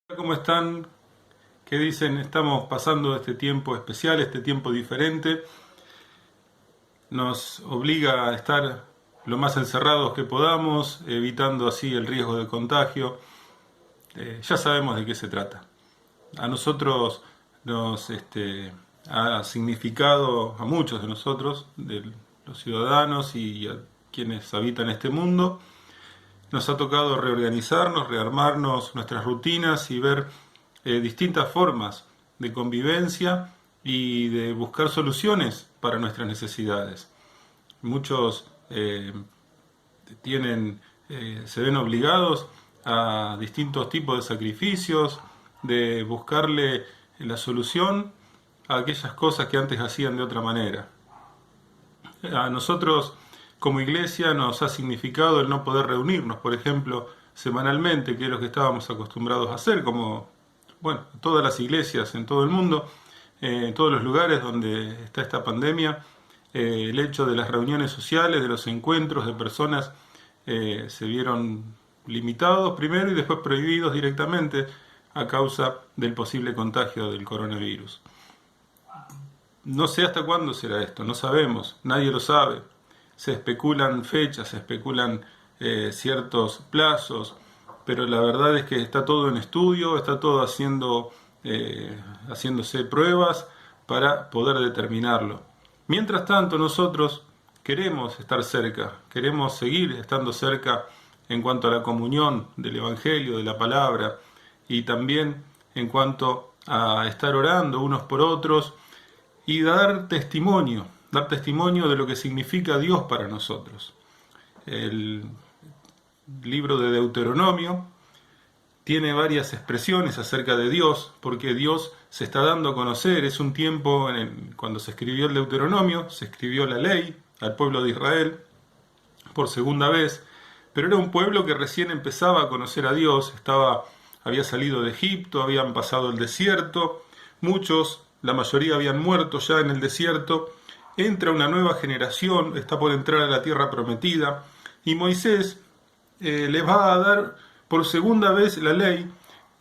¿Cómo están? ¿Qué dicen? Estamos pasando este tiempo especial, este tiempo diferente. Nos obliga a estar lo más encerrados que podamos, evitando así el riesgo de contagio. Ya sabemos de qué se trata. A nosotros nos ha significado, a muchos de nosotros, de los ciudadanos y a quienes habitan este mundo, nos ha tocado reorganizarnos, rearmarnos nuestras rutinas y ver distintas formas de convivencia y de buscar soluciones para nuestras necesidades. Muchos se ven obligados a distintos tipos de sacrificios, de buscarle la solución a aquellas cosas que antes hacían de otra manera. A nosotros como iglesia nos ha significado el no poder reunirnos, por ejemplo, semanalmente, que es lo que estábamos acostumbrados a hacer, como todas las iglesias en todo el mundo, en todos los lugares donde está esta pandemia. El hecho de las reuniones sociales, de los encuentros de personas, se vieron limitados primero y después prohibidos directamente a causa del posible contagio del coronavirus. No sé hasta cuándo será esto, no sabemos, nadie lo sabe. Se especulan fechas, se especulan ciertos plazos, pero la verdad es que está todo en estudio, está todo haciéndose pruebas para poder determinarlo. Mientras tanto, nosotros queremos estar cerca, queremos seguir estando cerca en cuanto a la comunión del Evangelio, de la palabra, y también en cuanto a estar orando unos por otros y dar testimonio de lo que significa Dios para nosotros. El libro de Deuteronomio tiene varias expresiones acerca de Dios, porque Dios se está dando a conocer. Es un tiempo cuando se escribió el Deuteronomio, se escribió la ley al pueblo de Israel por segunda vez, pero era un pueblo que recién empezaba a conocer a Dios, había salido de Egipto, habían pasado el desierto, la mayoría habían muerto ya en el desierto. Entra una nueva generación, está por entrar a la tierra prometida, y Moisés les va a dar por segunda vez la ley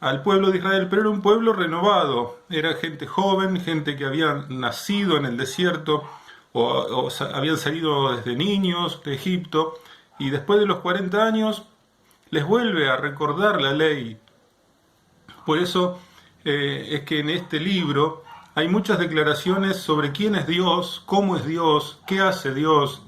al pueblo de Israel, pero era un pueblo renovado, era gente joven, gente que había nacido en el desierto o habían salido desde niños de Egipto, y después de los 40 años les vuelve a recordar la ley. Por eso es que en este libro hay muchas declaraciones sobre quién es Dios, cómo es Dios, qué hace Dios,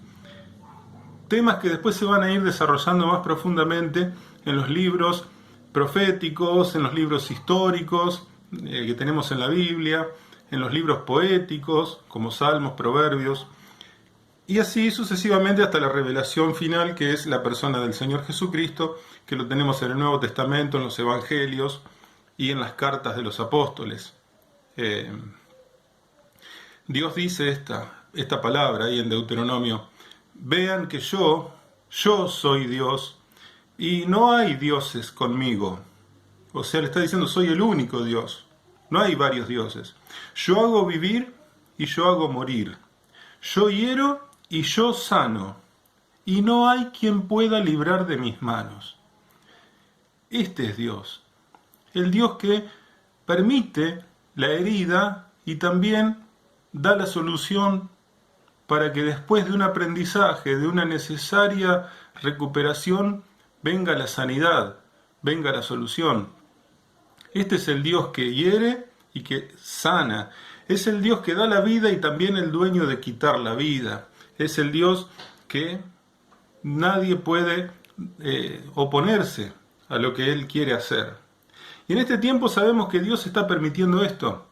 temas que después se van a ir desarrollando más profundamente en los libros proféticos, en los libros históricos que tenemos en la Biblia, en los libros poéticos como Salmos, Proverbios, y así sucesivamente hasta la revelación final, que es la persona del Señor Jesucristo, que lo tenemos en el Nuevo Testamento, en los Evangelios y en las cartas de los apóstoles. Dios dice esta palabra ahí en Deuteronomio: vean que yo soy Dios y no hay dioses conmigo. O sea, le está diciendo, soy el único Dios, no hay varios dioses. Yo hago vivir y yo hago morir. Yo hiero y yo sano, y no hay quien pueda librar de mis manos. Este es Dios, el Dios que permite la herida y también da la solución para que después de un aprendizaje, de una necesaria recuperación, venga la sanidad, venga la solución. Este es el Dios que hiere y que sana. Es el Dios que da la vida y también el dueño de quitar la vida. Es el Dios que nadie puede oponerse a lo que Él quiere hacer. Y en este tiempo sabemos que Dios está permitiendo esto.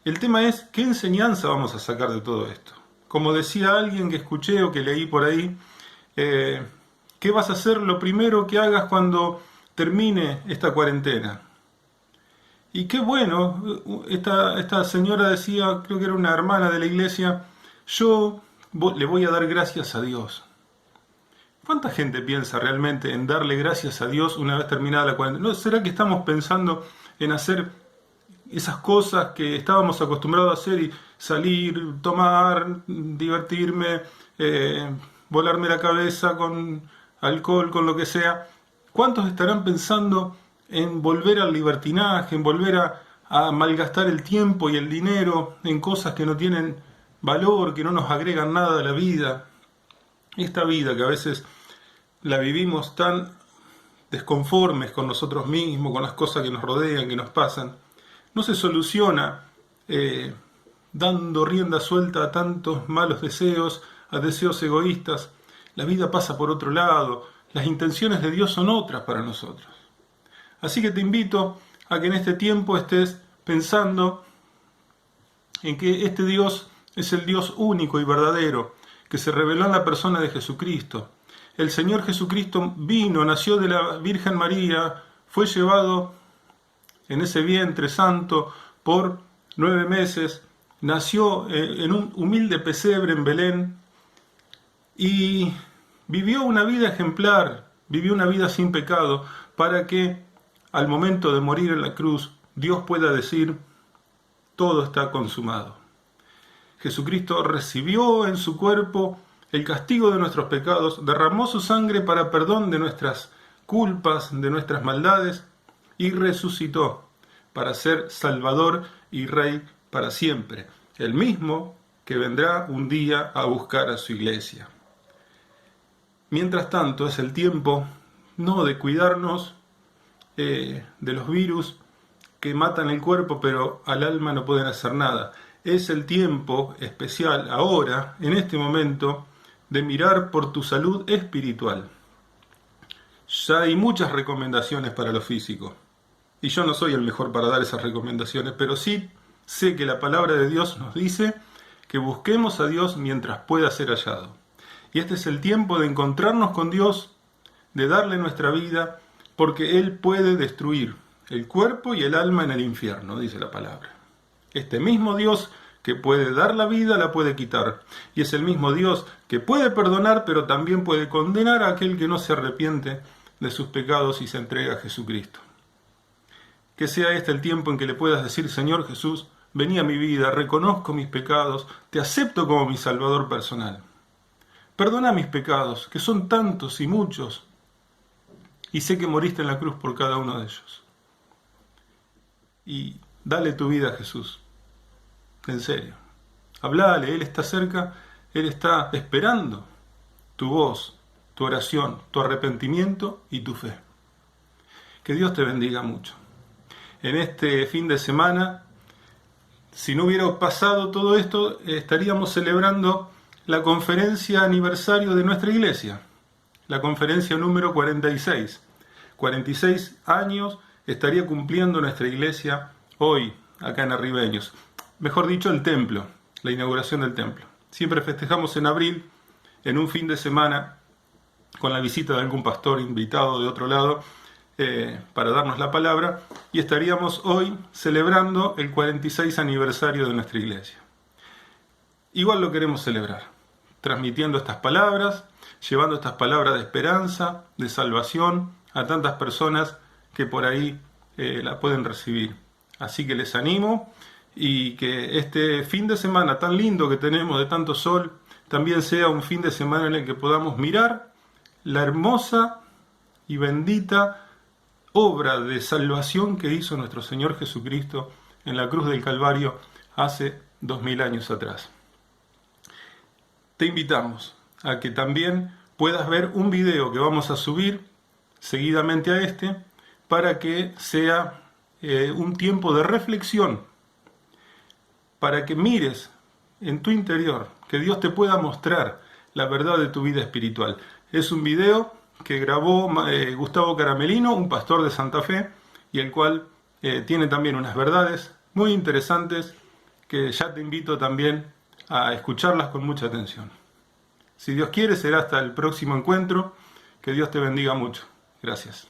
El tema es, ¿qué enseñanza vamos a sacar de todo esto? Como decía alguien que escuché o que leí por ahí, ¿qué vas a hacer lo primero que hagas cuando termine esta cuarentena? Y qué bueno, esta señora decía, creo que era una hermana de la iglesia, yo le voy a dar gracias a Dios. ¿Cuánta gente piensa realmente en darle gracias a Dios una vez terminada la cuarentena? ¿No será que estamos pensando en hacer esas cosas que estábamos acostumbrados a hacer y salir, tomar, divertirme, volarme la cabeza con alcohol, con lo que sea? ¿Cuántos estarán pensando en volver al libertinaje, en volver a malgastar el tiempo y el dinero en cosas que no tienen valor, que no nos agregan nada a la vida. Esta vida que a veces la vivimos tan desconformes con nosotros mismos, con las cosas que nos rodean, que nos pasan, no se soluciona dando rienda suelta a tantos malos deseos, a deseos egoístas. La vida pasa por otro lado, las intenciones de Dios son otras para nosotros. Así que te invito a que en este tiempo estés pensando en que este Dios es el Dios único y verdadero, que se reveló en la persona de Jesucristo. El Señor Jesucristo vino, nació de la Virgen María, fue llevado en ese vientre santo por 9 meses, nació en un humilde pesebre en Belén y vivió una vida ejemplar, vivió una vida sin pecado, para que al momento de morir en la cruz Dios pueda decir: todo está consumado. Jesucristo recibió en su cuerpo el castigo de nuestros pecados, derramó su sangre para perdón de nuestras culpas, de nuestras maldades, y resucitó para ser Salvador y Rey para siempre, el mismo que vendrá un día a buscar a su iglesia. Mientras tanto, es el tiempo no de cuidarnos de los virus que matan el cuerpo, pero al alma no pueden hacer nada. Es el tiempo especial ahora, en este momento, de mirar por tu salud espiritual. Ya hay muchas recomendaciones para lo físico, y yo no soy el mejor para dar esas recomendaciones, pero sí sé que la palabra de Dios nos dice que busquemos a Dios mientras pueda ser hallado. Y este es el tiempo de encontrarnos con Dios, de darle nuestra vida, porque Él puede destruir el cuerpo y el alma en el infierno, dice la palabra. Este mismo Dios que puede dar la vida, la puede quitar. Y es el mismo Dios que puede perdonar, pero también puede condenar a aquel que no se arrepiente de sus pecados y se entrega a Jesucristo. Que sea este el tiempo en que le puedas decir: Señor Jesús, vení a mi vida, reconozco mis pecados, te acepto como mi Salvador personal. Perdona mis pecados, que son tantos y muchos, y sé que moriste en la cruz por cada uno de ellos. Y dale tu vida a Jesús. En serio. Hablale, Él está cerca, Él está esperando tu voz, tu oración, tu arrepentimiento y tu fe. Que Dios te bendiga mucho. En este fin de semana, si no hubiera pasado todo esto, estaríamos celebrando la conferencia aniversario de nuestra iglesia, la conferencia número 46. 46 años estaría cumpliendo nuestra iglesia hoy, acá en Arribeños. Mejor dicho, el templo, la inauguración del templo. Siempre festejamos en abril, en un fin de semana, con la visita de algún pastor invitado de otro lado, para darnos la palabra, y estaríamos hoy celebrando el 46 aniversario de nuestra iglesia. Igual lo queremos celebrar, transmitiendo estas palabras, llevando estas palabras de esperanza, de salvación a tantas personas que por ahí la pueden recibir. Así que les animo, y que este fin de semana tan lindo que tenemos de tanto sol también sea un fin de semana en el que podamos mirar la hermosa y bendita obra de salvación que hizo nuestro Señor Jesucristo en la cruz del Calvario hace 2000 años atrás. Te invitamos a que también puedas ver un video que vamos a subir seguidamente a este, para que sea un tiempo de reflexión, para que mires en tu interior, que Dios te pueda mostrar la verdad de tu vida espiritual. Es un video que grabó Gustavo Caramelino, un pastor de Santa Fe, y el cual tiene también unas verdades muy interesantes que ya te invito también a escucharlas con mucha atención. Si Dios quiere, será hasta el próximo encuentro. Que Dios te bendiga mucho. Gracias.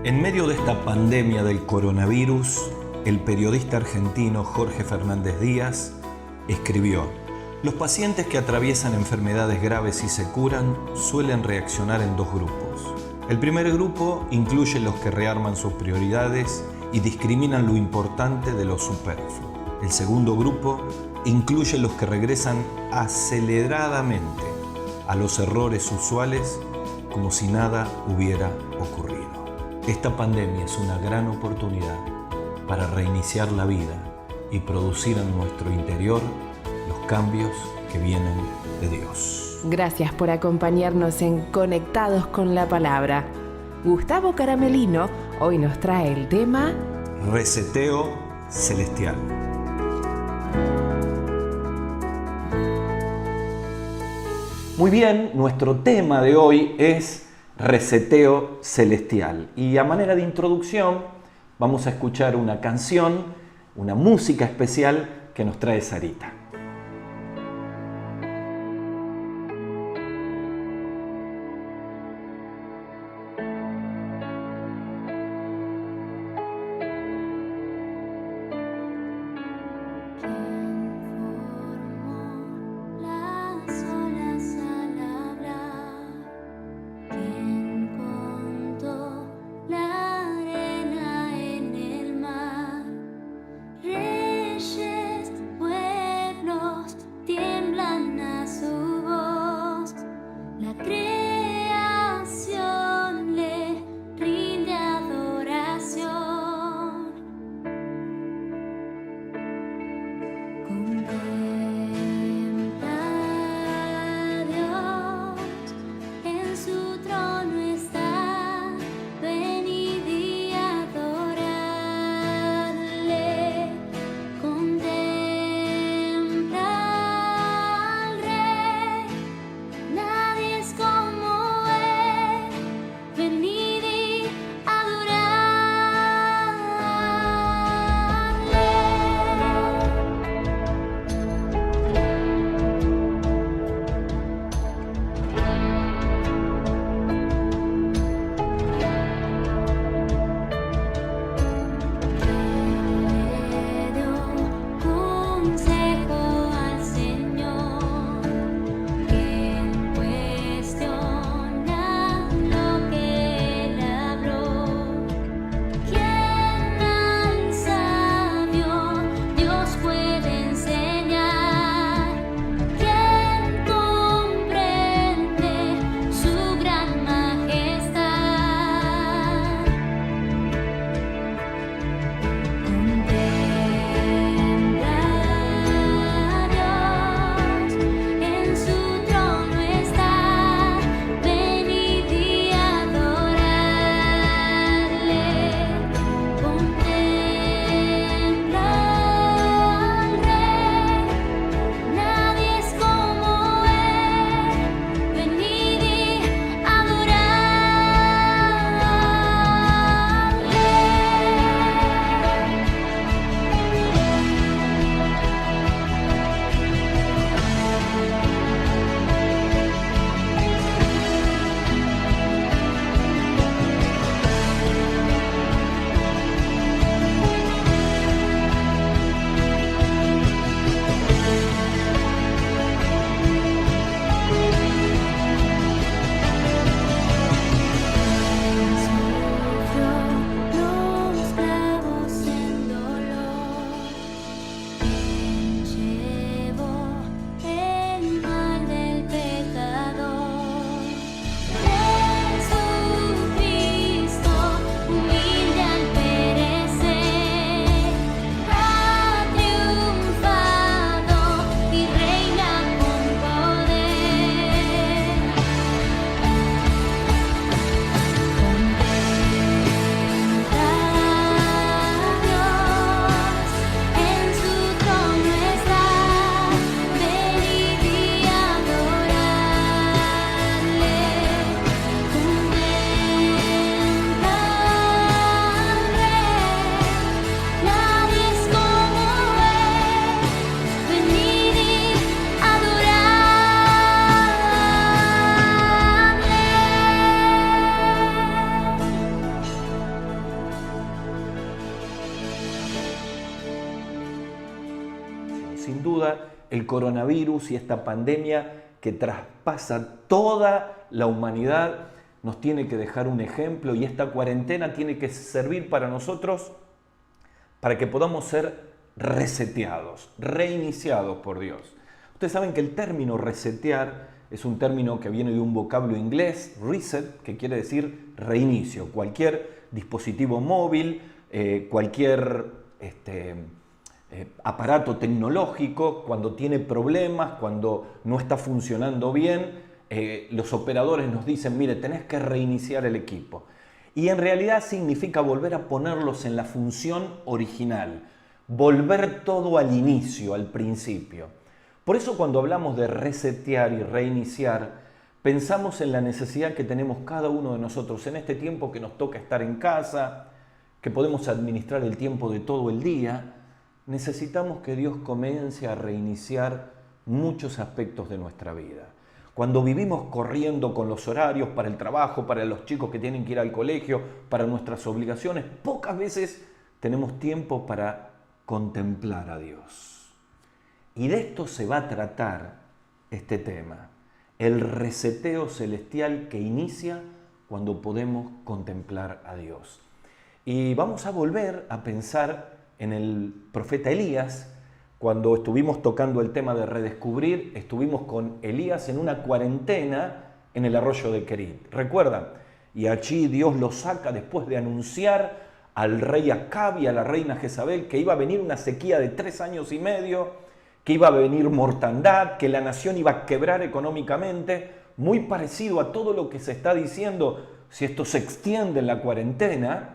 En medio de esta pandemia del coronavirus, el periodista argentino Jorge Fernández Díaz escribió: los pacientes que atraviesan enfermedades graves y se curan suelen reaccionar en dos grupos. El primer grupo incluye los que rearman sus prioridades y discriminan lo importante de lo superfluo. El segundo grupo incluye los que regresan aceleradamente a los errores usuales como si nada hubiera ocurrido. Esta pandemia es una gran oportunidad para reiniciar la vida y producir en nuestro interior los cambios que vienen de Dios. Gracias por acompañarnos en Conectados con la Palabra. Gustavo Caramelino hoy nos trae el tema Reseteo celestial. Muy bien, nuestro tema de hoy es Reseteo celestial. Y a manera de introducción vamos a escuchar una canción, una música especial que nos trae Sarita. Reyes, pueblo el coronavirus y esta pandemia que traspasa toda la humanidad nos tiene que dejar un ejemplo, y esta cuarentena tiene que servir para nosotros para que podamos ser reseteados, reiniciados por Dios. Ustedes saben que el término resetear es un término que viene de un vocablo inglés, reset, que quiere decir reinicio. Cualquier dispositivo móvil, cualquier aparato tecnológico, cuando tiene problemas, cuando no está funcionando bien, los operadores nos dicen, mire, tenés que reiniciar el equipo. Y en realidad significa volver a ponerlos en la función original, volver todo al inicio, al principio. Por eso cuando hablamos de resetear y reiniciar, pensamos en la necesidad que tenemos cada uno de nosotros en este tiempo que nos toca estar en casa, que podemos administrar el tiempo de todo el día. Necesitamos que Dios comience a reiniciar muchos aspectos de nuestra vida. Cuando vivimos corriendo con los horarios para el trabajo, para los chicos que tienen que ir al colegio, para nuestras obligaciones, pocas veces tenemos tiempo para contemplar a Dios. Y de esto se va a tratar este tema, el reseteo celestial que inicia cuando podemos contemplar a Dios. Y vamos a volver a pensar en el profeta Elías. Cuando estuvimos tocando el tema de redescubrir, estuvimos con Elías en una cuarentena en el arroyo de Querit. ¿Recuerdan? Y allí Dios lo saca después de anunciar al rey Acab y a la reina Jezabel que iba a venir una sequía de 3 años y medio, que iba a venir mortandad, que la nación iba a quebrar económicamente, muy parecido a todo lo que se está diciendo si esto se extiende en la cuarentena.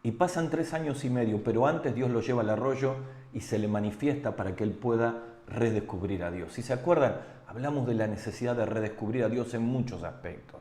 Y pasan 3 años y medio, pero antes Dios lo lleva al arroyo y se le manifiesta para que él pueda redescubrir a Dios. Si se acuerdan, hablamos de la necesidad de redescubrir a Dios en muchos aspectos.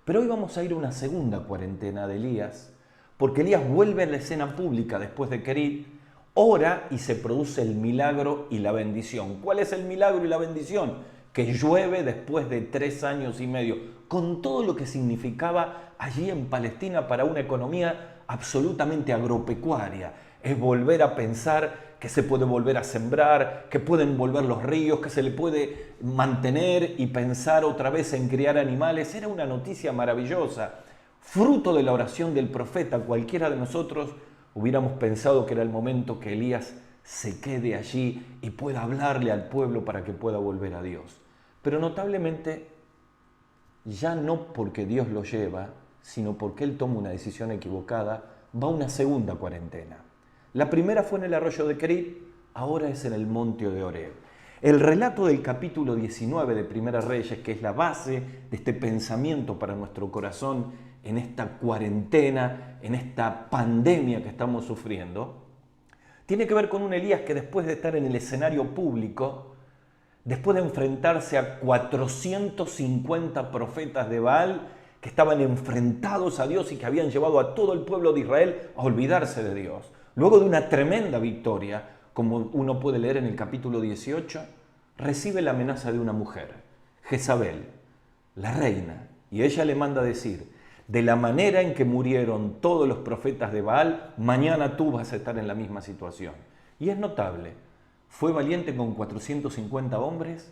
Pero hoy vamos a ir a una segunda cuarentena de Elías, porque Elías vuelve a la escena pública después de Querit, ora y se produce el milagro y la bendición. ¿Cuál es el milagro y la bendición? Que llueve después de 3 años y medio, con todo lo que significaba allí en Palestina para una economía absolutamente agropecuaria. Es volver a pensar que se puede volver a sembrar, que pueden volver los ríos, que se le puede mantener y pensar otra vez en criar animales. Era una noticia maravillosa, fruto de la oración del profeta. Cualquiera de nosotros hubiéramos pensado que era el momento que Elías se quede allí y pueda hablarle al pueblo para que pueda volver a Dios. Pero notablemente, ya no porque Dios lo lleva, sino porque él toma una decisión equivocada, va a una segunda cuarentena. La primera fue en el arroyo de Querit, ahora es en el monte de Horeb. El relato del capítulo 19 de Primera Reyes, que es la base de este pensamiento para nuestro corazón en esta cuarentena, en esta pandemia que estamos sufriendo, tiene que ver con un Elías que después de estar en el escenario público, después de enfrentarse a 450 profetas de Baal que estaban enfrentados a Dios y que habían llevado a todo el pueblo de Israel a olvidarse de Dios, luego de una tremenda victoria, como uno puede leer en el capítulo 18, recibe la amenaza de una mujer, Jezabel, la reina, y ella le manda decir: de la manera en que murieron todos los profetas de Baal, mañana tú vas a estar en la misma situación. Y es notable, fue valiente con 450 hombres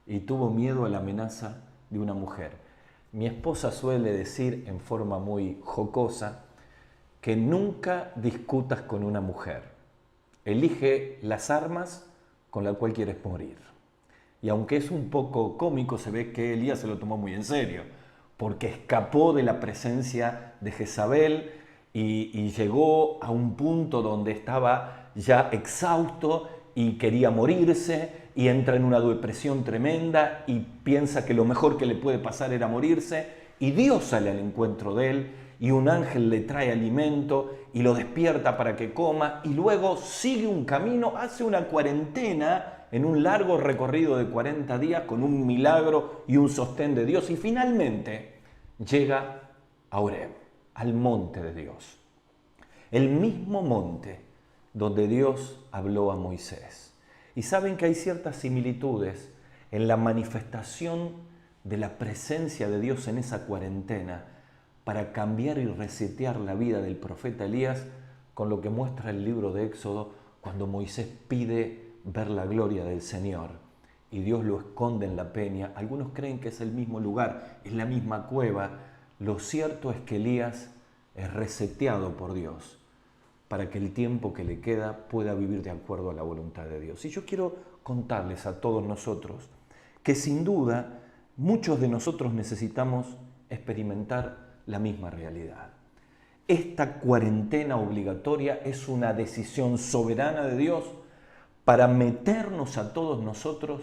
y tuvo miedo a la amenaza de una mujer. Mi esposa suele decir en forma muy jocosa que nunca discutas con una mujer. Elige las armas con las cuales quieres morir. Y aunque es un poco cómico, se ve que Elías se lo tomó muy en serio, porque escapó de la presencia de Jezabel y llegó a un punto donde estaba ya exhausto y quería morirse, y entra en una depresión tremenda y piensa que lo mejor que le puede pasar era morirse, y Dios sale al encuentro de él y un ángel le trae alimento y lo despierta para que coma, y luego sigue un camino, hace una cuarentena en un largo recorrido de 40 días con un milagro y un sostén de Dios, y finalmente llega a Horeb, al monte de Dios, el mismo monte donde Dios habló a Moisés. Y saben que hay ciertas similitudes en la manifestación de la presencia de Dios en esa cuarentena para cambiar y resetear la vida del profeta Elías con lo que muestra el libro de Éxodo cuando Moisés pide ver la gloria del Señor. Y Dios lo esconde en la peña. Algunos creen que es el mismo lugar, es la misma cueva. Lo cierto es que Elías es reseteado por Dios para que el tiempo que le queda pueda vivir de acuerdo a la voluntad de Dios. Y yo quiero contarles a todos nosotros que sin duda muchos de nosotros necesitamos experimentar la misma realidad. Esta cuarentena obligatoria es una decisión soberana de Dios para meternos a todos nosotros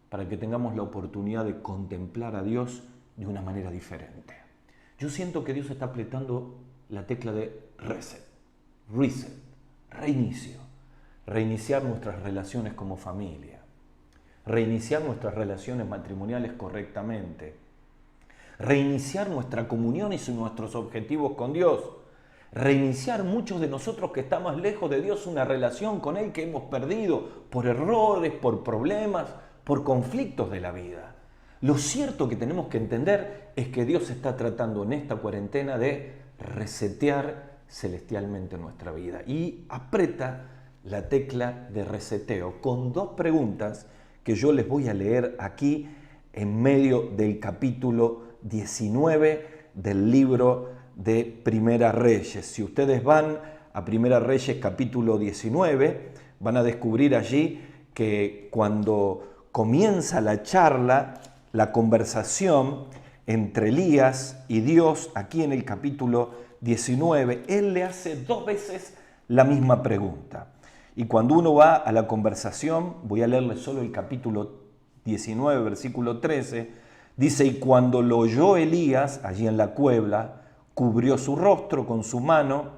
para que tengamos la oportunidad de contemplar a Dios de una manera diferente. Yo siento que Dios está apretando la tecla de reset, reinicio, reiniciar nuestras relaciones como familia, reiniciar nuestras relaciones matrimoniales correctamente, reiniciar nuestra comunión y nuestros objetivos con Dios, reiniciar muchos de nosotros que estamos lejos de Dios una relación con Él que hemos perdido por errores, por problemas, por conflictos de la vida. Lo cierto que tenemos que entender es que Dios está tratando en esta cuarentena de resetear celestialmente nuestra vida y aprieta la tecla de reseteo con dos preguntas que yo les voy a leer aquí en medio del capítulo 19 del libro de Primera Reyes. Si ustedes van a Primera Reyes capítulo 19, van a descubrir allí que cuando comienza la charla, la conversación entre Elías y Dios, aquí en el capítulo 19, él le hace dos veces la misma pregunta. Y cuando uno va a la conversación, voy a leerle solo el capítulo 19, versículo 13, dice, y cuando lo oyó Elías, allí en la cueva, cubrió su rostro con su mano,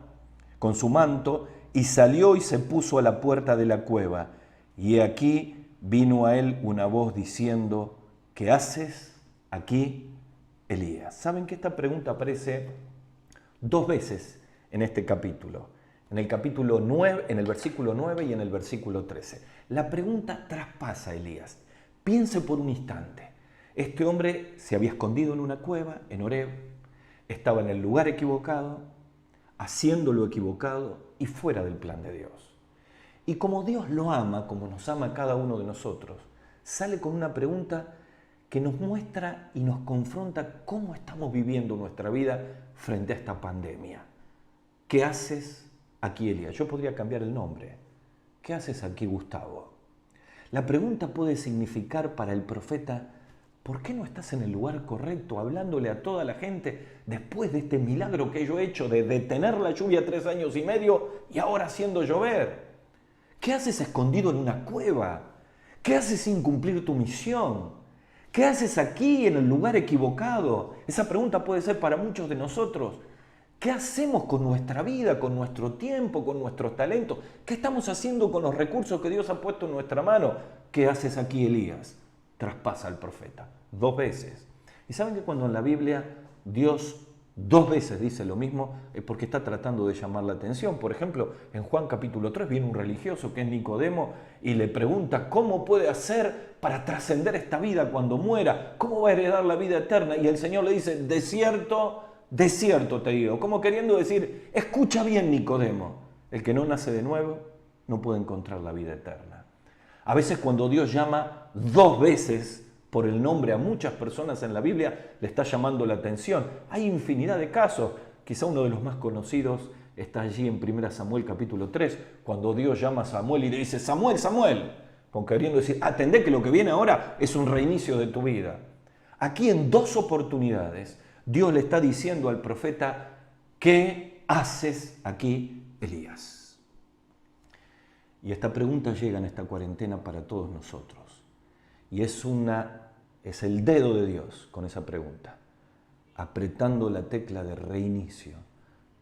con su manto, y salió y se puso a la puerta de la cueva. Y he aquí vino a él una voz diciendo, ¿qué haces aquí, Elías? ¿Saben que esta pregunta aparece dos veces en este capítulo? En el capítulo 9, en el versículo 9 y en el versículo 13. La pregunta traspasa a Elías. Piense por un instante. Este hombre se había escondido en una cueva, en Horeb, estaba en el lugar equivocado, haciendo lo equivocado y fuera del plan de Dios. Y como Dios lo ama, como nos ama a cada uno de nosotros, sale con una pregunta que nos muestra y nos confronta cómo estamos viviendo nuestra vida frente a esta pandemia. ¿Qué haces aquí, Elías? Yo podría cambiar el nombre. ¿Qué haces aquí, Gustavo? La pregunta puede significar para el profeta, ¿por qué no estás en el lugar correcto hablándole a toda la gente después de este milagro que yo he hecho de detener la lluvia 3 años y medio y ahora haciendo llover? ¿Qué haces escondido en una cueva? ¿Qué haces sin cumplir tu misión? ¿Qué haces aquí en el lugar equivocado? Esa pregunta puede ser para muchos de nosotros. ¿Qué hacemos con nuestra vida, con nuestro tiempo, con nuestros talentos? ¿Qué estamos haciendo con los recursos que Dios ha puesto en nuestra mano? ¿Qué haces aquí, Elías? Traspasa al profeta 2 veces. Y saben que cuando en la Biblia Dios 2 veces dice lo mismo, es porque está tratando de llamar la atención. Por ejemplo, en Juan capítulo 3 viene un religioso que es Nicodemo y le pregunta cómo puede hacer para trascender esta vida cuando muera, cómo va a heredar la vida eterna. Y el Señor le dice, de cierto te digo, como queriendo decir, escucha bien, Nicodemo, el que no nace de nuevo no puede encontrar la vida eterna. A veces cuando Dios llama 2 veces por el nombre a muchas personas en la Biblia, le está llamando la atención. Hay infinidad de casos. Quizá uno de los más conocidos está allí en 1 Samuel capítulo 3, cuando Dios llama a Samuel y le dice, Samuel, Samuel, con queriendo decir, atendé que lo que viene ahora es un reinicio de tu vida. Aquí en 2 oportunidades, Dios le está diciendo al profeta, ¿qué haces aquí, Elías? Y esta pregunta llega en esta cuarentena para todos nosotros. Y es el dedo de Dios con esa pregunta, apretando la tecla de reinicio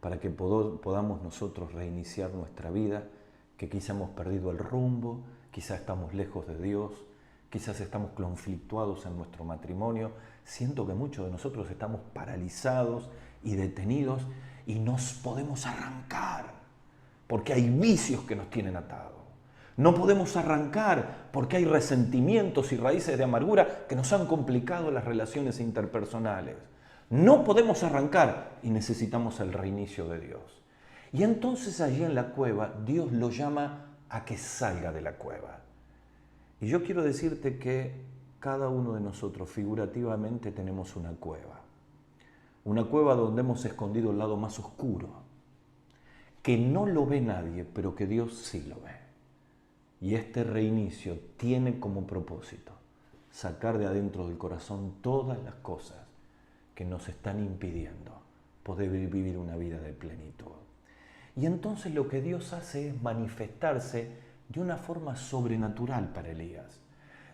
para que podamos nosotros reiniciar nuestra vida, que quizá hemos perdido el rumbo, quizá estamos lejos de Dios, quizás estamos conflictuados en nuestro matrimonio. Siento que muchos de nosotros estamos paralizados y detenidos y no podemos arrancar porque hay vicios que nos tienen atados. No podemos arrancar porque hay resentimientos y raíces de amargura que nos han complicado las relaciones interpersonales. No podemos arrancar y necesitamos el reinicio de Dios. Y entonces allí en la cueva Dios lo llama a que salga de la cueva. Y yo quiero decirte que cada uno de nosotros figurativamente tenemos una cueva donde hemos escondido el lado más oscuro, que no lo ve nadie, pero que Dios sí lo ve. Y este reinicio tiene como propósito sacar de adentro del corazón todas las cosas que nos están impidiendo poder vivir una vida de plenitud. Y entonces lo que Dios hace es manifestarse de una forma sobrenatural para Elías.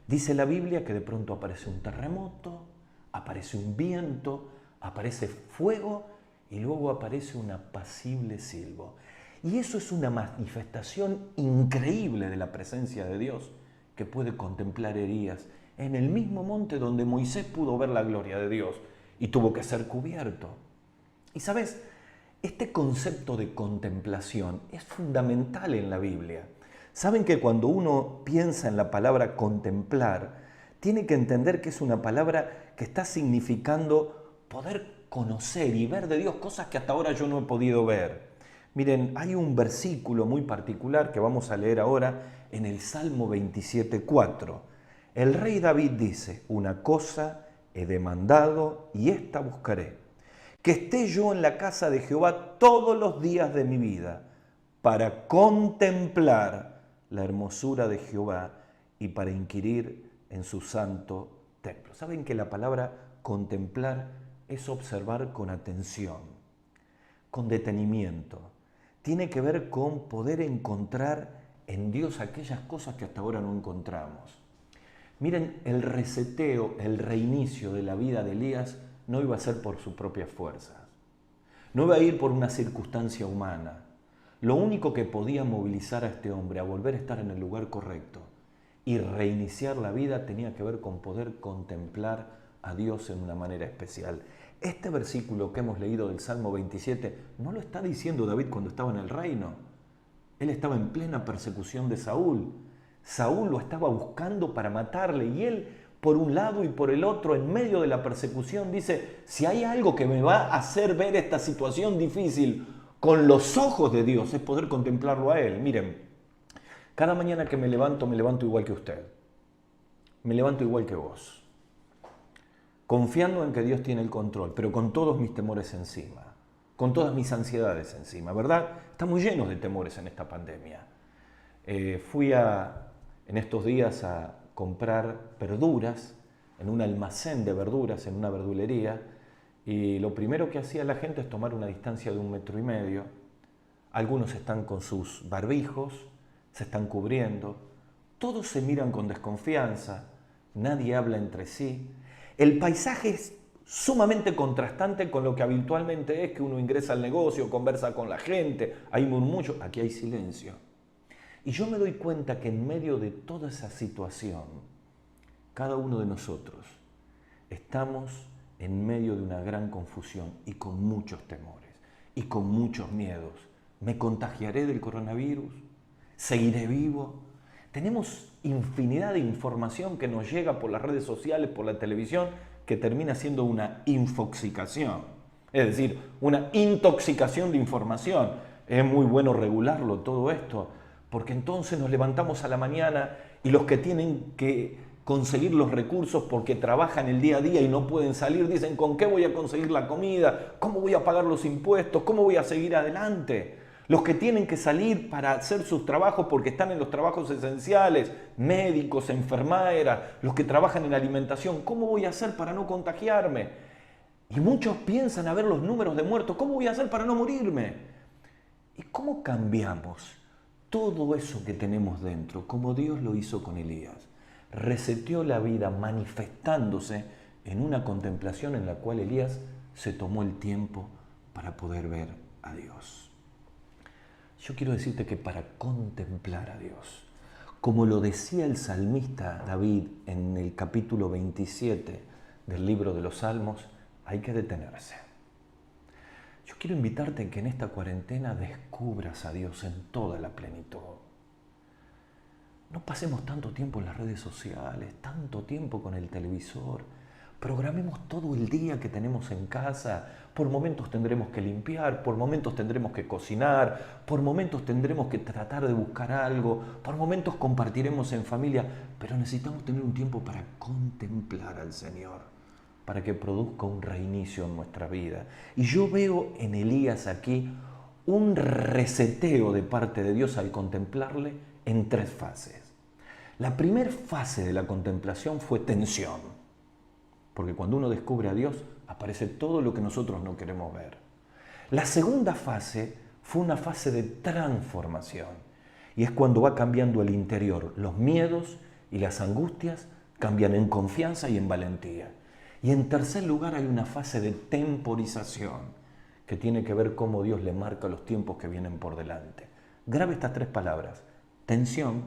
Dice la Biblia que de pronto aparece un terremoto, aparece un viento, aparece fuego y luego aparece un apacible silbo. Y eso es una manifestación increíble de la presencia de Dios que puede contemplar Elías en el mismo monte donde Moisés pudo ver la gloria de Dios y tuvo que ser cubierto. Y sabes, este concepto de contemplación es fundamental en la Biblia. Saben que cuando uno piensa en la palabra contemplar, tiene que entender que es una palabra que está significando poder conocer y ver de Dios cosas que hasta ahora yo no he podido ver. Miren, hay un versículo muy particular que vamos a leer ahora en el Salmo 27:4. El rey David dice: una cosa he demandado y esta buscaré, que esté yo en la casa de Jehová todos los días de mi vida, para contemplar la hermosura de Jehová y para inquirir en su santo templo. ¿Saben que la palabra contemplar es observar con atención, con detenimiento? Tiene que ver con poder encontrar en Dios aquellas cosas que hasta ahora no encontramos. Miren, el reseteo, el reinicio de la vida de Elías no iba a ser por sus propias fuerzas, no iba a ir por una circunstancia humana. Lo único que podía movilizar a este hombre a volver a estar en el lugar correcto y reiniciar la vida tenía que ver con poder contemplar a Dios en una manera especial. Este versículo que hemos leído del Salmo 27 no lo está diciendo David cuando estaba en el reino. Él estaba en plena persecución de Saúl. Saúl lo estaba buscando para matarle y él, por un lado y por el otro, en medio de la persecución, dice: si hay algo que me va a hacer ver esta situación difícil con los ojos de Dios, es poder contemplarlo a Él. Miren, cada mañana que me levanto igual que usted. Me levanto igual que vos. Confiando en que Dios tiene el control, pero con todos mis temores encima, con todas mis ansiedades encima, ¿verdad? Estamos llenos de temores en esta pandemia. Fui en estos días a comprar verduras en un almacén de verduras, en una verdulería, y lo primero que hacía la gente es tomar una distancia de 1,5 metros. Algunos están con sus barbijos, se están cubriendo, todos se miran con desconfianza, nadie habla entre sí. El paisaje es sumamente contrastante con lo que habitualmente es que uno ingresa al negocio, conversa con la gente, hay murmullo, aquí hay silencio. Y yo me doy cuenta que en medio de toda esa situación, cada uno de nosotros estamos en medio de una gran confusión y con muchos temores y con muchos miedos. ¿Me contagiaré del coronavirus? ¿Seguiré vivo? Tenemos infinidad de información que nos llega por las redes sociales, por la televisión, que termina siendo una infoxicación, es decir, una intoxicación de información. Es muy bueno regularlo todo esto, porque entonces nos levantamos a la mañana y los que tienen que conseguir los recursos porque trabajan el día a día y no pueden salir, dicen: ¿con qué voy a conseguir la comida? ¿Cómo voy a pagar los impuestos? ¿Cómo voy a seguir adelante? Los que tienen que salir para hacer sus trabajos porque están en los trabajos esenciales, médicos, enfermeras, los que trabajan en alimentación, ¿cómo voy a hacer para no contagiarme? Y muchos piensan a ver los números de muertos, ¿cómo voy a hacer para no morirme? ¿Y cómo cambiamos todo eso que tenemos dentro, como Dios lo hizo con Elías? Reseteó la vida manifestándose en una contemplación en la cual Elías se tomó el tiempo para poder ver a Dios. Yo quiero decirte que para contemplar a Dios, como lo decía el salmista David en el capítulo 27 del libro de los Salmos, hay que detenerse. Yo quiero invitarte a que en esta cuarentena descubras a Dios en toda la plenitud. No pasemos tanto tiempo en las redes sociales, tanto tiempo con el televisor. Programemos todo el día que tenemos en casa. Por momentos tendremos que limpiar, por momentos tendremos que cocinar, por momentos tendremos que tratar de buscar algo, por momentos compartiremos en familia, pero necesitamos tener un tiempo para contemplar al Señor, para que produzca un reinicio en nuestra vida. Y yo veo en Elías aquí un reseteo de parte de Dios al contemplarle en 3 fases. La primera fase de la contemplación fue tensión. Porque cuando uno descubre a Dios, aparece todo lo que nosotros no queremos ver. La segunda fase fue una fase de transformación. Y es cuando va cambiando el interior. Los miedos y las angustias cambian en confianza y en valentía. Y en tercer lugar hay una fase de temporización, que tiene que ver cómo Dios le marca los tiempos que vienen por delante. Grabe estas 3 palabras: tensión,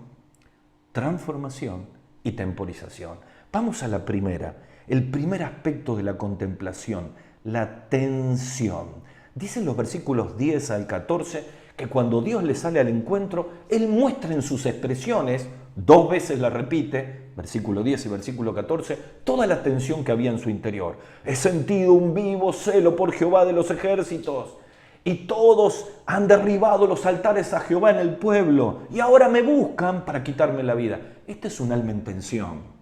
transformación y temporización. Vamos a la primera. El primer aspecto de la contemplación, la tensión. Dicen los versículos 10 al 14 que cuando Dios le sale al encuentro, Él muestra en sus expresiones, 2 veces la repite, versículo 10 y versículo 14, toda la tensión que había en su interior. He sentido un vivo celo por Jehová de los ejércitos, y todos han derribado los altares a Jehová en el pueblo, y ahora me buscan para quitarme la vida. Este es un alma en tensión.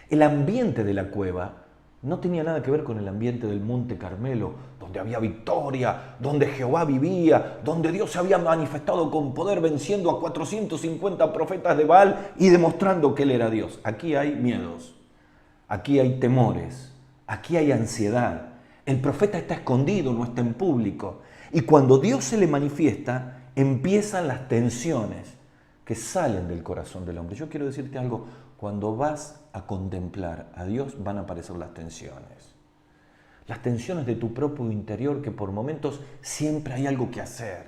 El ambiente de la cueva no tenía nada que ver con el ambiente del Monte Carmelo, donde había victoria, donde Jehová vivía, donde Dios se había manifestado con poder venciendo a 450 profetas de Baal y demostrando que Él era Dios. Aquí hay miedos, aquí hay temores, aquí hay ansiedad. El profeta está escondido, no está en público. Y cuando Dios se le manifiesta, empiezan las tensiones que salen del corazón del hombre. Yo quiero decirte algo. Cuando vas a contemplar a Dios van a aparecer las tensiones. Las tensiones de tu propio interior, que por momentos siempre hay algo que hacer.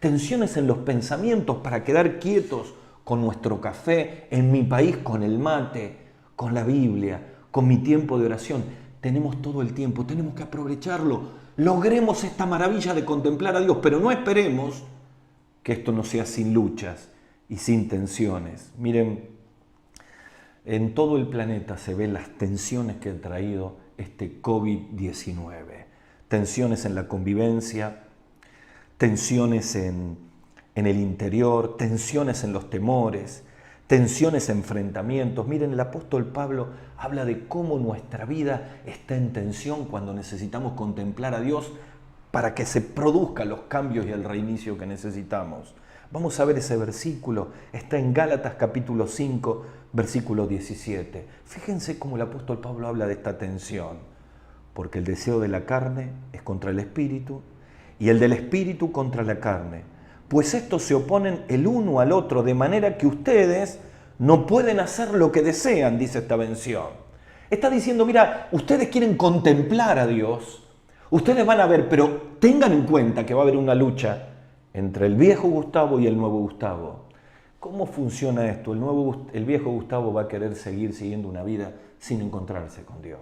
Tensiones en los pensamientos para quedar quietos con nuestro café, en mi país con el mate, con la Biblia, con mi tiempo de oración. Tenemos todo el tiempo, tenemos que aprovecharlo. Logremos esta maravilla de contemplar a Dios, pero no esperemos que esto no sea sin luchas y sin tensiones. Miren, en todo el planeta se ven las tensiones que ha traído este COVID-19. Tensiones en la convivencia, tensiones en el interior, tensiones en los temores, tensiones, enfrentamientos. Miren, el apóstol Pablo habla de cómo nuestra vida está en tensión cuando necesitamos contemplar a Dios para que se produzcan los cambios y el reinicio que necesitamos. Vamos a ver ese versículo, está en Gálatas capítulo 5, versículo 17. Fíjense cómo el apóstol Pablo habla de esta tensión, porque el deseo de la carne es contra el espíritu y el del espíritu contra la carne, pues estos se oponen el uno al otro, de manera que ustedes no pueden hacer lo que desean, dice esta mención. Está diciendo, mira, ustedes quieren contemplar a Dios, ustedes van a ver, pero tengan en cuenta que va a haber una lucha entre el viejo Gustavo y el nuevo Gustavo. ¿Cómo funciona esto? El viejo Gustavo va a querer seguir siguiendo una vida sin encontrarse con Dios.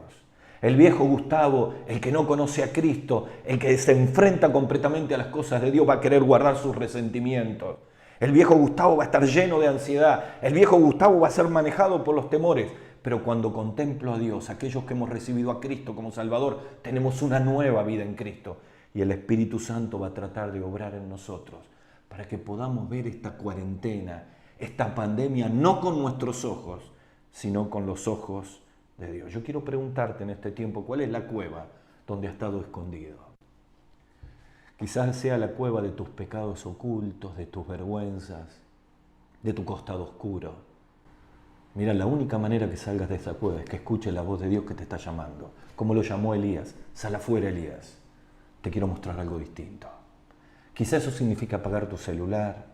El viejo Gustavo, el que no conoce a Cristo, el que se enfrenta completamente a las cosas de Dios, va a querer guardar sus resentimientos. El viejo Gustavo va a estar lleno de ansiedad. El viejo Gustavo va a ser manejado por los temores. Pero cuando contemplo a Dios, aquellos que hemos recibido a Cristo como Salvador, tenemos una nueva vida en Cristo. Y el Espíritu Santo va a tratar de obrar en nosotros para que podamos ver esta cuarentena, esta pandemia, no con nuestros ojos, sino con los ojos de Dios. Yo quiero preguntarte en este tiempo, ¿cuál es la cueva donde has estado escondido? Quizás sea la cueva de tus pecados ocultos, de tus vergüenzas, de tu costado oscuro. Mira, la única manera que salgas de esa cueva es que escuches la voz de Dios que te está llamando. Como lo llamó Elías, sal afuera, Elías. Te quiero mostrar algo distinto. Quizá eso significa apagar tu celular,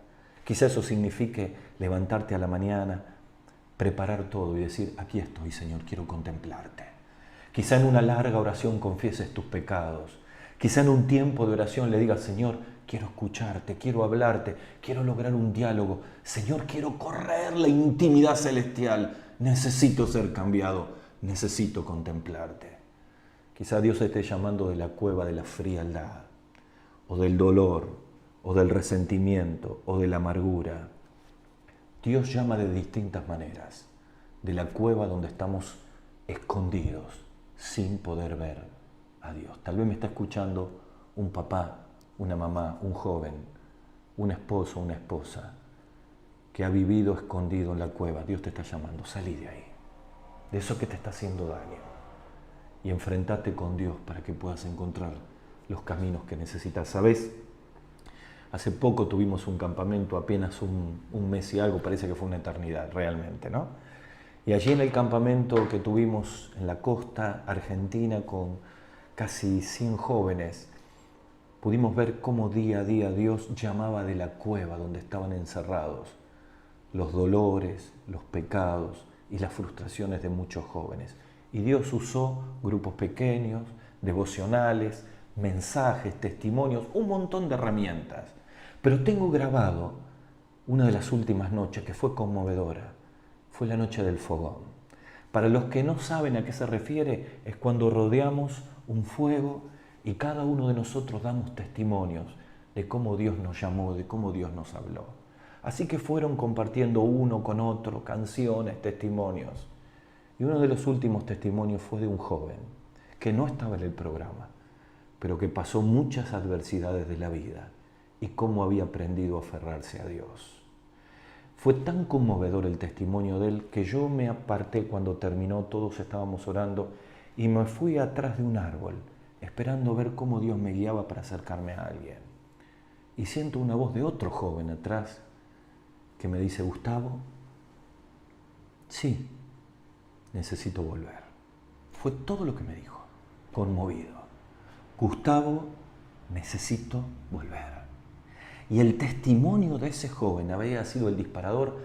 quizá eso signifique levantarte a la mañana, preparar todo y decir, aquí estoy, Señor, quiero contemplarte. Quizá en una larga oración confieses tus pecados. Quizá en un tiempo de oración le digas, Señor, quiero escucharte, quiero hablarte, quiero lograr un diálogo. Señor, quiero correr la intimidad celestial. Necesito ser cambiado, necesito contemplarte. Quizá Dios esté llamando de la cueva de la frialdad, o del dolor, o del resentimiento, o de la amargura. Dios llama de distintas maneras, de la cueva donde estamos escondidos, sin poder ver a Dios. Tal vez me está escuchando un papá, una mamá, un joven, un esposo, una esposa que ha vivido escondido en la cueva. Dios te está llamando, salí de ahí, de eso que te está haciendo daño, y enfrentate con Dios para que puedas encontrar los caminos que necesitas. ¿Sabes? Hace poco tuvimos un campamento, apenas un mes y algo, parece que fue una eternidad realmente, ¿no? Y allí en el campamento que tuvimos en la costa argentina con casi 100 jóvenes, pudimos ver cómo día a día Dios llamaba de la cueva donde estaban encerrados los dolores, los pecados y las frustraciones de muchos jóvenes. Y Dios usó grupos pequeños, devocionales, mensajes, testimonios, un montón de herramientas. Pero tengo grabado una de las últimas noches que fue conmovedora. Fue la noche del fogón. Para los que no saben a qué se refiere, es cuando rodeamos un fuego y cada uno de nosotros damos testimonios de cómo Dios nos llamó, de cómo Dios nos habló. Así que fueron compartiendo uno con otro canciones, testimonios. Y uno de los últimos testimonios fue de un joven que no estaba en el programa, pero que pasó muchas adversidades de la vida y cómo había aprendido a aferrarse a Dios. Fue tan conmovedor el testimonio de él que yo me aparté cuando terminó, todos estábamos orando, y me fui atrás de un árbol, esperando ver cómo Dios me guiaba para acercarme a alguien. Y siento una voz de otro joven atrás que me dice: Gustavo, sí, necesito volver. Fue todo lo que me dijo, conmovido. Gustavo, necesito volver. Y el testimonio de ese joven había sido el disparador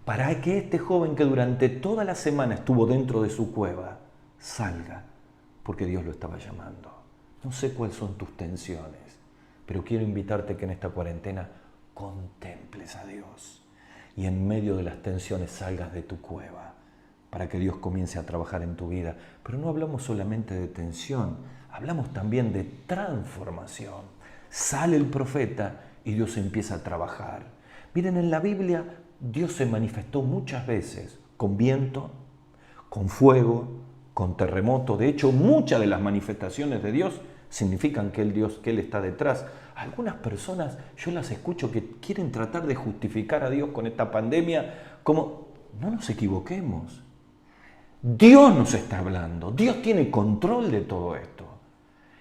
para que este joven, que durante toda la semana estuvo dentro de su cueva, salga, porque Dios lo estaba llamando. No sé cuáles son tus tensiones, pero quiero invitarte que en esta cuarentena contemples a Dios y en medio de las tensiones salgas de tu cueva para que Dios comience a trabajar en tu vida. Pero no hablamos solamente de tensión, hablamos también de transformación. Sale el profeta y Dios empieza a trabajar. Miren, en la Biblia Dios se manifestó muchas veces con viento, con fuego, con terremoto. De hecho, muchas de las manifestaciones de Dios significan que Él está detrás. Algunas personas, yo las escucho que quieren tratar de justificar a Dios con esta pandemia como: no nos equivoquemos. Dios nos está hablando, Dios tiene control de todo esto.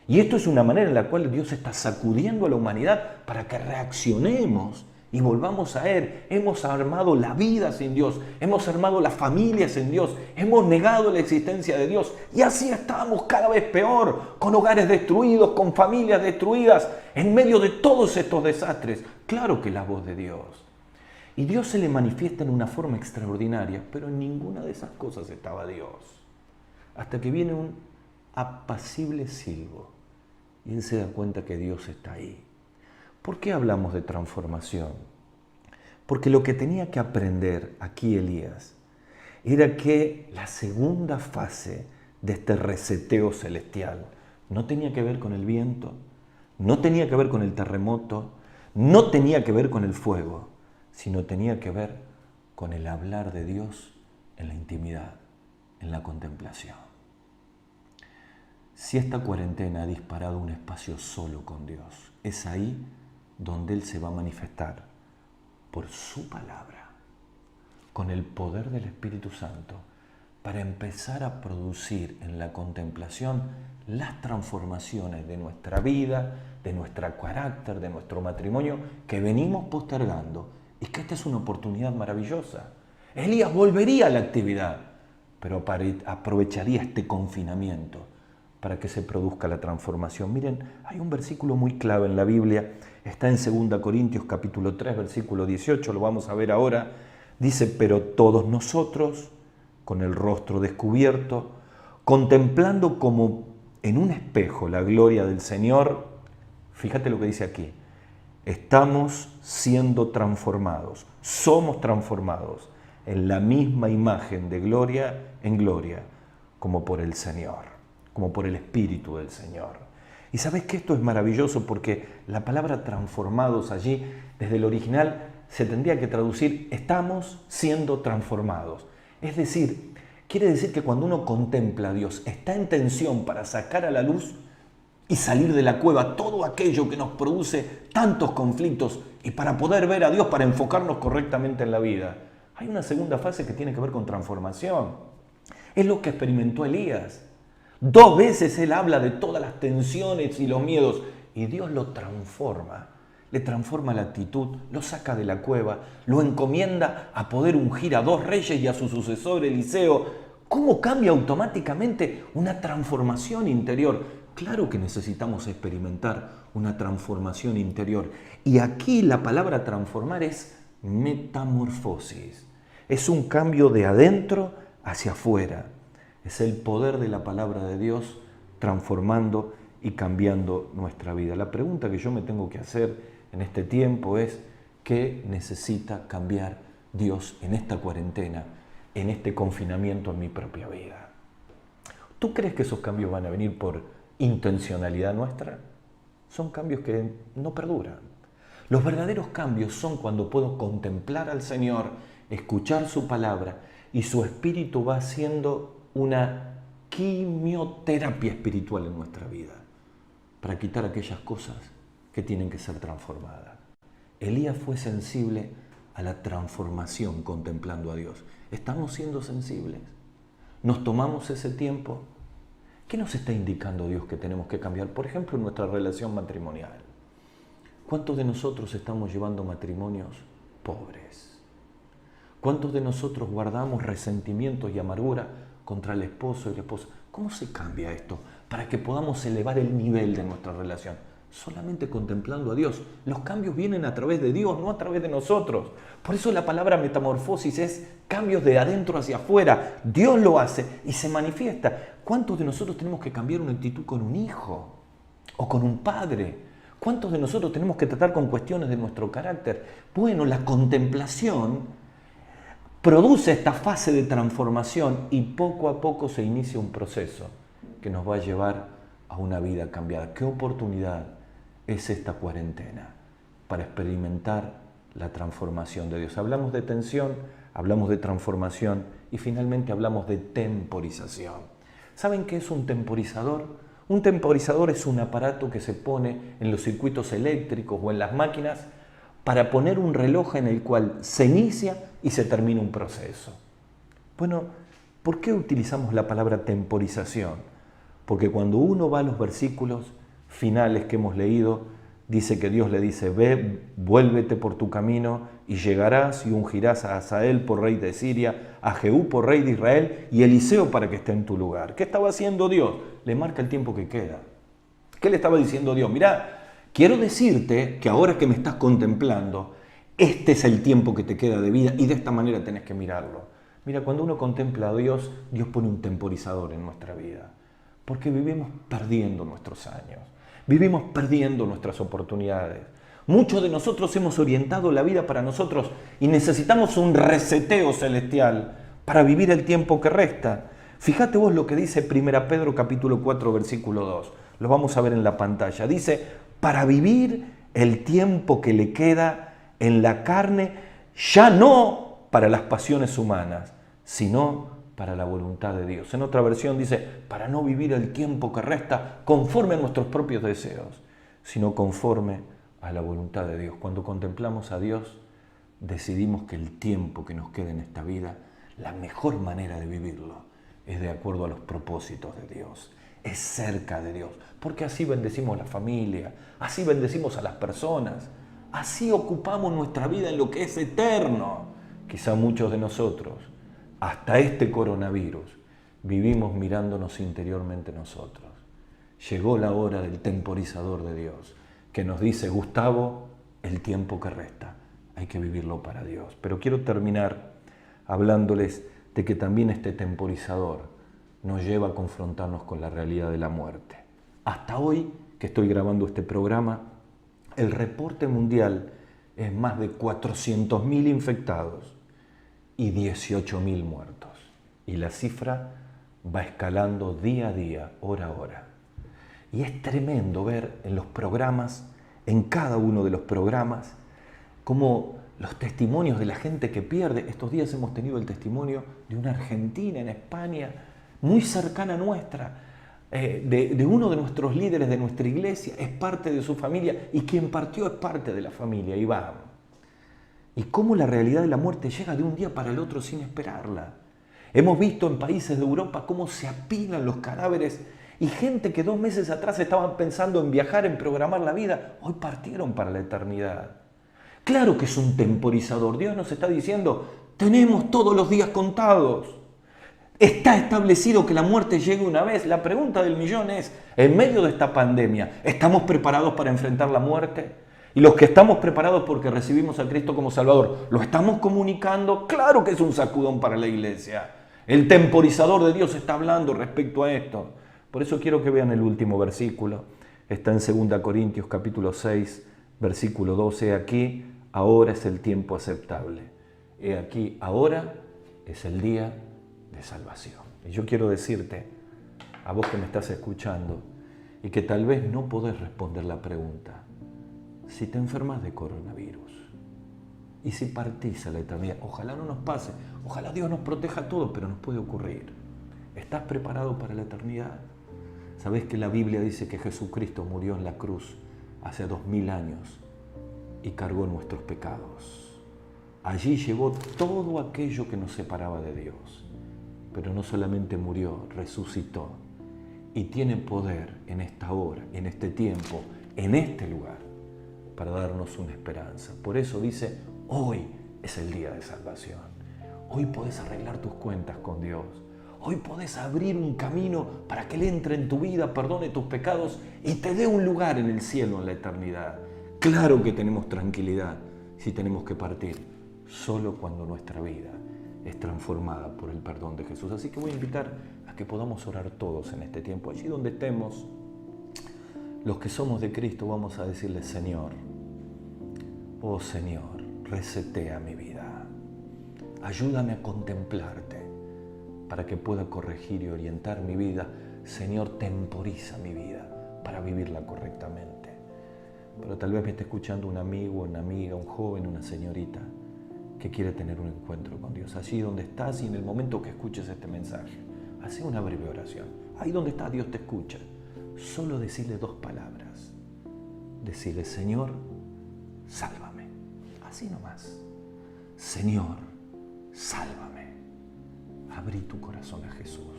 Y esto es una manera en la cual Dios está sacudiendo a la humanidad para que reaccionemos y volvamos a Él. Hemos armado la vida sin Dios, hemos armado la familia sin Dios, hemos negado la existencia de Dios y así estamos cada vez peor, con hogares destruidos, con familias destruidas, en medio de todos estos desastres. Claro que la voz de Dios. Y Dios se le manifiesta en una forma extraordinaria, pero en ninguna de esas cosas estaba Dios. Hasta que viene un apacible silbo y él se da cuenta que Dios está ahí. ¿Por qué hablamos de transformación? Porque lo que tenía que aprender aquí Elías era que la segunda fase de este reseteo celestial no tenía que ver con el viento, no tenía que ver con el terremoto, no tenía que ver con el fuego, sino tenía que ver con el hablar de Dios en la intimidad, en la contemplación. Si esta cuarentena ha disparado un espacio solo con Dios, es ahí donde Él se va a manifestar por su palabra, con el poder del Espíritu Santo, para empezar a producir en la contemplación las transformaciones de nuestra vida, de nuestro carácter, de nuestro matrimonio, que venimos postergando, y que esta es una oportunidad maravillosa. Elías volvería a la actividad, pero aprovecharía este confinamiento para que se produzca la transformación. Miren, hay un versículo muy clave en la Biblia, está en 2 Corintios capítulo 3, versículo 18, lo vamos a ver ahora. Dice: pero todos nosotros, con el rostro descubierto, contemplando como en un espejo la gloria del Señor, fíjate lo que dice aquí, estamos siendo transformados, somos transformados en la misma imagen de gloria en gloria, como por el Señor, como por el Espíritu del Señor. Y sabes que esto es maravilloso porque la palabra transformados allí, desde el original, se tendría que traducir estamos siendo transformados. Es decir, Quiere decir que cuando uno contempla a Dios, está en tensión para sacar a la luz y salir de la cueva todo aquello que nos produce tantos conflictos y para poder ver a Dios, para enfocarnos correctamente en la vida. Hay una segunda fase que tiene que ver con transformación. Es lo que experimentó Elías. 2 veces él habla de todas las tensiones y los miedos y Dios lo transforma. Le transforma la actitud, lo saca de la cueva, lo encomienda a poder ungir a 2 reyes y a su sucesor Eliseo. ¿Cómo cambia automáticamente una transformación interior? Claro que necesitamos experimentar una transformación interior. Y aquí la palabra transformar es metamorfosis. Es un cambio de adentro hacia afuera. Es el poder de la palabra de Dios transformando y cambiando nuestra vida. La pregunta que yo me tengo que hacer en este tiempo es: ¿qué necesita cambiar Dios en esta cuarentena, en este confinamiento en mi propia vida? ¿Tú crees que esos cambios van a venir por intencionalidad nuestra? Son cambios que no perduran. Los verdaderos cambios son cuando puedo contemplar al Señor, escuchar su palabra y su espíritu va haciendo una quimioterapia espiritual en nuestra vida para quitar aquellas cosas que tienen que ser transformadas. Elías fue sensible a la transformación contemplando a Dios. ¿Estamos siendo sensibles? ¿Nos tomamos ese tiempo? ¿Qué nos está indicando Dios que tenemos que cambiar? Por ejemplo, en nuestra relación matrimonial. ¿Cuántos de nosotros estamos llevando matrimonios pobres? ¿Cuántos de nosotros guardamos resentimientos y amargura contra el esposo y la esposa? ¿Cómo se cambia esto para que podamos elevar el nivel de nuestra relación? Solamente contemplando a Dios. Los cambios vienen a través de Dios, no a través de nosotros. Por eso la palabra metamorfosis es cambios de adentro hacia afuera. Dios lo hace y se manifiesta. ¿Cuántos de nosotros tenemos que cambiar una actitud con un hijo o con un padre? ¿Cuántos de nosotros tenemos que tratar con cuestiones de nuestro carácter? Bueno, la contemplación produce esta fase de transformación y poco a poco se inicia un proceso que nos va a llevar a una vida cambiada. ¿Qué oportunidad es esta cuarentena para experimentar la transformación de Dios? Hablamos de tensión, hablamos de transformación y finalmente hablamos de temporización. ¿Saben qué es un temporizador? Un temporizador es un aparato que se pone en los circuitos eléctricos o en las máquinas para poner un reloj en el cual se inicia y se termina un proceso. Bueno, ¿por qué utilizamos la palabra temporización? Porque cuando uno va a los versículos finales que hemos leído, dice que Dios le dice: ve, vuélvete por tu camino y llegarás y ungirás a Hazael por rey de Siria, a Jehú por rey de Israel y Eliseo para que esté en tu lugar. ¿Qué estaba haciendo Dios? Le marca el tiempo que queda. ¿Qué le estaba diciendo Dios? Mirá, quiero decirte que ahora que me estás contemplando, este es el tiempo que te queda de vida y de esta manera tenés que mirarlo. Mira, cuando uno contempla a Dios, Dios pone un temporizador en nuestra vida, porque vivimos perdiendo nuestros años, vivimos perdiendo nuestras oportunidades. Muchos de nosotros hemos orientado la vida para nosotros y necesitamos un reseteo celestial para vivir el tiempo que resta. Fíjate vos lo que dice 1 Pedro capítulo 4 versículo 2. Lo vamos a ver en la pantalla. Dice: para vivir el tiempo que le queda en la carne, ya no para las pasiones humanas, sino para la voluntad de Dios. En otra versión dice: para no vivir el tiempo que resta conforme a nuestros propios deseos, sino conforme a la voluntad de Dios. Cuando contemplamos a Dios, decidimos que el tiempo que nos queda en esta vida, la mejor manera de vivirlo es de acuerdo a los propósitos de Dios, es cerca de Dios, porque así bendecimos la familia, así bendecimos a las personas, así ocupamos nuestra vida en lo que es eterno. Quizá muchos de nosotros, hasta este coronavirus, vivimos mirándonos interiormente nosotros. Llegó la hora del temporizador de Dios, que nos dice: Gustavo, el tiempo que resta, hay que vivirlo para Dios. Pero quiero terminar hablándoles de que también este temporizador nos lleva a confrontarnos con la realidad de la muerte. Hasta hoy, que estoy grabando este programa, el reporte mundial es más de 400.000 infectados y 18.000 muertos. Y la cifra va escalando día a día, hora a hora. Y es tremendo ver en los programas, en cada uno de los programas, cómo los testimonios de la gente que pierde. Estos días hemos tenido el testimonio de una argentina en España, muy cercana a nuestra, de uno de nuestros líderes de nuestra iglesia, es parte de su familia, y quien partió es parte de la familia, Iván. Y cómo la realidad de la muerte llega de un día para el otro sin esperarla. Hemos visto en países de Europa cómo se apilan los cadáveres, y gente que 2 meses atrás estaban pensando en viajar, en programar la vida, hoy partieron para la eternidad. Claro que es un temporizador. Dios nos está diciendo, tenemos todos los días contados. Está establecido que la muerte llegue una vez. La pregunta del millón es, en medio de esta pandemia, ¿estamos preparados para enfrentar la muerte? Y los que estamos preparados porque recibimos a Cristo como Salvador, ¿lo estamos comunicando? Claro que es un sacudón para la iglesia. El temporizador de Dios está hablando respecto a esto. Por eso quiero que vean el último versículo. Está en 2 Corintios capítulo 6, versículo 12. He aquí, ahora es el tiempo aceptable. He aquí, ahora es el día de salvación. Y yo quiero decirte, a vos que me estás escuchando, y que tal vez no podés responder la pregunta, si te enfermas de coronavirus, y si partís a la eternidad, ojalá no nos pase, ojalá Dios nos proteja a todos, pero nos puede ocurrir. ¿Estás preparado para la eternidad? ¿Sabés que la Biblia dice que Jesucristo murió en la cruz hace 2000 años y cargó nuestros pecados? Allí llevó todo aquello que nos separaba de Dios. Pero no solamente murió, resucitó y tiene poder en esta hora, en este tiempo, en este lugar, para darnos una esperanza. Por eso dice, hoy es el día de salvación. Hoy podés arreglar tus cuentas con Dios. Hoy podés abrir un camino para que Él entre en tu vida, perdone tus pecados y te dé un lugar en el cielo, en la eternidad. Claro que tenemos tranquilidad si tenemos que partir, solo cuando nuestra vida es transformada por el perdón de Jesús. Así que voy a invitar a que podamos orar todos en este tiempo. Allí donde estemos, los que somos de Cristo, vamos a decirle, Señor, oh Señor, resetea mi vida. Ayúdame a contemplarte para que pueda corregir y orientar mi vida. Señor, temporiza mi vida para vivirla correctamente. Pero tal vez me esté escuchando un amigo, una amiga, un joven, una señorita que quiere tener un encuentro con Dios. Allí donde estás y en el momento que escuches este mensaje, haz una breve oración. Ahí donde estás, Dios te escucha. Solo decirle 2 palabras. Decirle, Señor, sálvame. Así nomás. Señor, sálvame. Abrí tu corazón a Jesús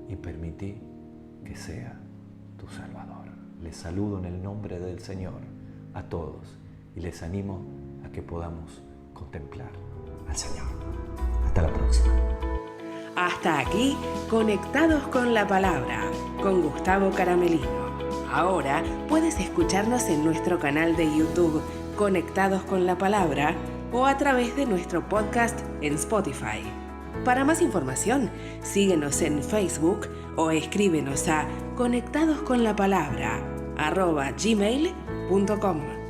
y permití que sea tu Salvador. Les saludo en el nombre del Señor a todos y les animo a que podamos contemplar al Señor. Hasta la próxima. Hasta aquí, Conectados con la Palabra, con Gustavo Caramelino. Ahora puedes escucharnos en nuestro canal de YouTube, Conectados con la Palabra, o a través de nuestro podcast en Spotify. Para más información, síguenos en Facebook o escríbenos a conectadosconlapalabra@gmail.com.